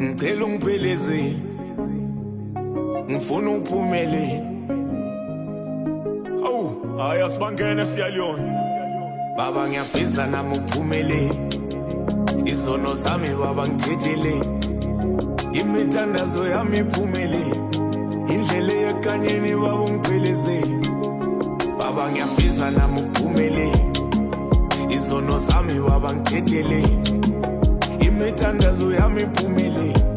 ngicela ungiphelezele, ngifuna uphumelele. Awu, hayi asibangene siyaliyona. Baba ngiyafisa nami uphumelele, izono zami baba ngithethele, imithandazo yami iphumelele, indlela yekanyeni baba ungiphelezele. Baba ngiyafisa nami uphumelele, izono zami baba ngithethele, imithandazo yami iphumelele,